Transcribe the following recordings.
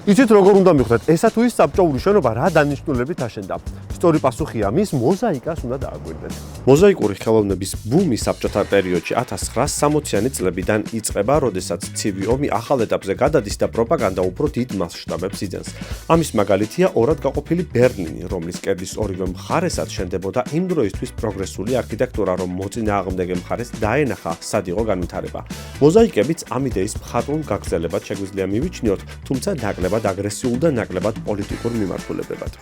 იცით როგორ უნდა მივხვდეთ, ესა თუ ის საბჭოური შენობა რა დანიშნულებით აშენდა? სწორი პასუხია მის მოზაიკას უნდა დააკვირდეთ. მოზაიკური ხელოვნების ბუმი საბჭოთა პერიოდში 1960-იანი წლებიდან იწყება, როდესაც ცივი ომი ახალ ეტაპზე გადადის და პროპაგანდა უფრო დიდ მასშტაბებს იძენს. ამის მაგალითია ორად გაყოფილი ბერლინი, რომლის კედლის ორივე მხარესაც შენდებოდა იმ დროისთვის პროგრესული არქიტექტურა, რომ მოწინააღმდეგე მხარეს დაენახა სად იყო განვითარება. მოზაიკებიც ამ იდეის მხატვრულ გაგრძელებად შეგვიძლია მივიჩნიოთ, თუმცა ნაკლებად აგრესიულ და ნაკლებად პოლიტიკურ მიმართულებებად.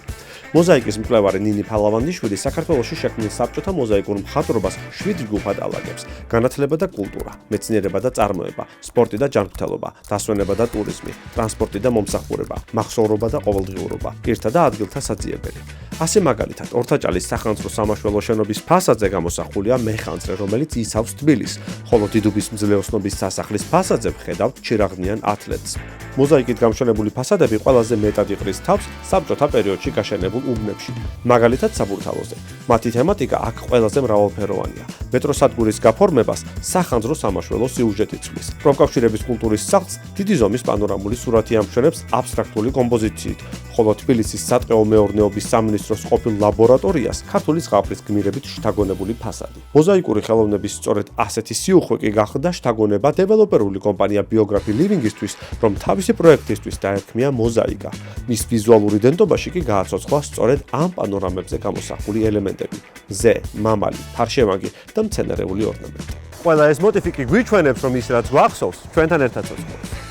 მოზაიკის მკვლევარი ნინი ფალავანდიშვილი საქართველოში შექმნილ საბჭოთა მოზაიკურ მხატვრობას 7 ჯგუფად ალაგებს: განათლება და კულტურა, მეცნიერება და წარმოება, სპორტი და ჯანმრთელობა, დასვენება და ტურიზმი, ტრანსპორტი და მომსახურება, მახსოვრობა და ყოველდღიურობა, პირთა და ადგილთა საძიებელი. ასე მაგალითად, ორთაჭალის სახანძრო სამაშველო შენობის ფასადზე გამოსახულია მეხანძრე, რომელიც იცავს თბილისს, ხოლო დიდუბის მძლეოსნობის სასახლის ფასადზე ვხედავთ ჩირაღნიან ათლეტს. მოზაიკით გამშვენებული ფასადები ყველაზე მეტად იყრის თავს საბჭოთა პერიოდში გაშენებულ უბნებში, მაგალითად საბურთალოზე. მათი თემატიკა აქ ყველაზე მრავალფეროვანია. მეტროსადგურის გაფორმებას სახანძრო სამაშველო სიუჟეტი ცვლის. პროფკავშირების კულტურის სახლს დიდი ზომის პანორამული სურათი ამშვენებს აბსტრაქტული კომპოზიციით, ხოლო თბილისის სატყეო მეურნეობის სამინისტროს ყოფილ ლაბორატორიას ქართული ზღაპრის გმირებით შთაგონებული ფასადი. მოზაიკური ხელოვნების სწორედ ასეთი სიუხვე კი გახდა შთაგონება დეველოპერული კომპანია ბიოგრაფი ლივინგისთვის, რომ თავისი პროექტისთვის დაერქმია მოზაიკა. მის ვიზუალური დენტობაში კი გააცოცხლა სწორედ ამ პანორამებზე გამოსახული ელემენტები: მზე, მამალი, ფარშევანგი და მცენარეული ორნამენტი. ყველა ეს მოტივი კი გვიჩვენებს, რომ ის რაც გვახსოვს, ჩვენთან ერთად ცოცხლობს.